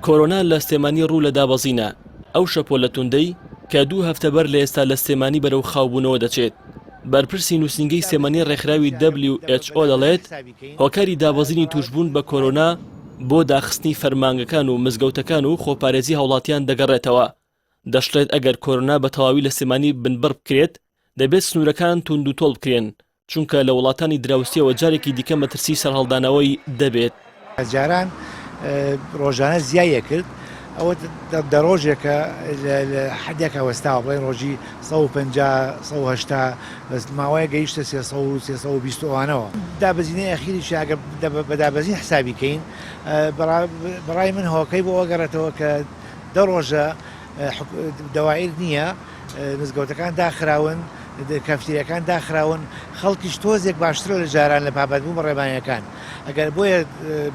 کۆرۆنا لە سلێمانی ڕوو لە دابەزینە. ئەو شەپۆلە توندەی کە 2 هەفتە بەر لە ئێستا لە سلێمانی بەرەو خاوبوونەوە دەچێت. بەرپرسی نووسینگەی سلێمانی ڕێکخراوی WHO دەڵێت هۆکاری دابەزینی توشبوون بە کۆرۆنا بۆ داخستنی فەرمانگەکان و مزگەوتەکان و خۆپارێزی هاوڵاتیان دەگەڕێتەوە. دەشڵێت ئەگەر کۆرۆنا بە تەواوی لە سلێمانی بنبڕ بکرێت دەبێت سنوورەکان توند و تۆڵ بکرێن، چونکە لە وڵاتانی دراوسیەوە جارێکی دیکە مەترسی سەرهەڵدانەوەی دەبێت. جاران ڕۆژانە زیایە کرد ئەوە دە ڕۆژێکە حدێکە وەستاوە بڵێن ڕۆژی 150 ماوەیە گەیشتە 320وانەوە. دابەزینەی ئەخیریش ئەگەر بە دابەزین حسابیکەین بەڕای من هۆکەی بۆ ئەگەڕێتەوە کە 10 ڕۆژە دەوایر نییە، مزگەوتەکان داخراون، کافتیریەکان داخراون، خەڵکیش تۆزێک باشترە لە جاران لە پابەتبوون بە ڕێبانیەکان. ئەگەر بۆیە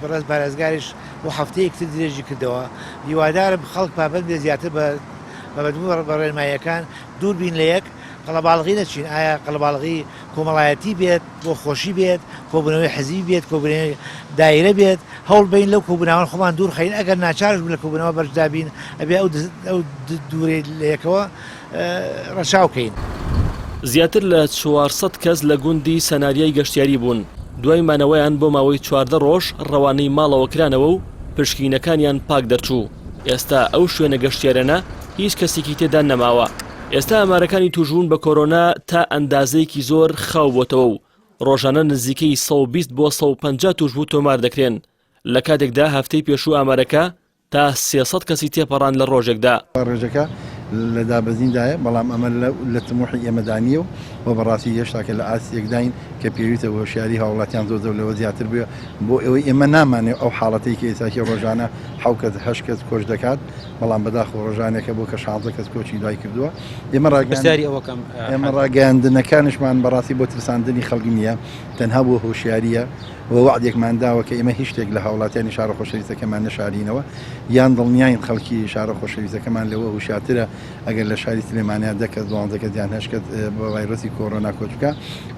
بەڕێز پارێزگاریش بۆ هەفتەیەکتر درێژی کردەوە، هیوادارم خەڵک پابەت بێ زیاتر بە بابەتبوون بە ڕێنماییەکان دوور بین لە یەک قەڵەباڵغی نەچین. ئایا قەڵەباڵغی کۆمەڵایەتی بێت، بۆ خۆشی بێت، کۆبوونەوەی حەزیبی بێت، کۆبوونەوەی دایرە بێت، هەوڵ بین لەو کۆبوونەوەن خۆمان دوور خەین. ئەگەر ناچارش لە کۆبوونەوە بەرجدابین ئەبێ ئەو دوورێ لە یەکەوە ڕەشاوکەین. زیاتر لە 400 کەس لە گوندی سەناریای گەشتیاری بوون. دوای مانەوەیان بۆ ماوەی 14 ڕۆژ ڕەوانەی ماڵەوە کرانەوە و پشکینەکانیان پاک دەرچوو. ئێستا ئەو شوێنە گەشتیارانە هیچ کەسێکی تێدا نەماوە. ئێستا ئەمارەکانی توشبوون بە کۆرۆنا تا ئەندازەیەکی زۆر خاو بۆتەوە و ڕۆژانە نزیکەی 120 بۆ 150 توشبوو تۆمار دەکرێن. لە کاتێکدا هەفتەی پێشوو ئامارەکە تا 300 کەسی تێپەڕان لە ڕۆژێکدا. ڕێژەکە لە دابەزیندایە، بەڵام ئەمە لە تموحی ئێمەدانیە و بەڕاستی هێشتاکە لە ئاسیەکداین کە پێویستە هۆشیاری هاوڵاتیان زۆر لەوە زیاتر بێ بۆ ئەوەی ئێمە نامانێت ئەو حاڵەتەی کە ئێستاکی ڕۆژانە 7 کەس کۆچ دەکات، بەڵام بەداخۆ ڕۆژانێکە بۆ کە 16 کەس کۆچی دوای کردووە. ئێمە ڕاگەاندنەکانشمان بەڕاستی بۆ ترساندنی خەڵکی نییە، تەنها بۆ هۆشیاریە و وعدێکمان داوە کە ئێمە هیچ شتێک لە هاوڵاتیانی شارە خۆشەویستەکەمان نەشارینەوە، یان دڵنیاین خەڵکی شارە خۆشەویستەکەمان لەوە هوشیارترە ئەگەر لە شاری سلێمانیا 10 کەس 12 کەس یان 8 کەس بە ڤایرۆسی کۆرۆنا کۆچکە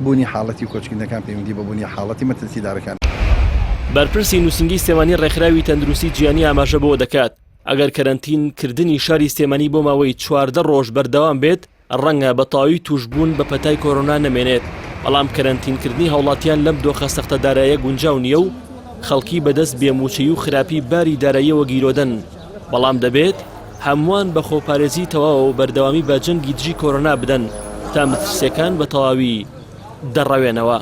بوونی حاڵەتی کۆچکردنەکان پەیوەندی بە بوونی حاڵەتی مەترسیدارەکان. بەرپرسی نووسینگەی سلێمانی ڕێکخراوی تەندروستی جیهانی ئاماژە بۆ دەکات ئەگەر کەرەنتینکردنی شاری سلێمانی بۆ ماوەی 14 ڕۆژ بەردەوام بێت ڕەنگە بە تەواوی توشبوون بە پەتای کۆرۆنا نەمێنێت. بەڵام کەرەنتینکردنی هاوڵاتیان لەم دۆخە سەختەداراییە گونجاو نییە و خەڵکی بەدەست بێموچەی و خراپی باری داراییەوە گیرۆدەن. بەڵام دەبێت هەمووان بە خۆپارێزی تەواو و بەردەوامی بە جەنگی دژی کۆرۆنا بدەن تا مەترسیەکان بە تەواوی دەڕەوێنەوە.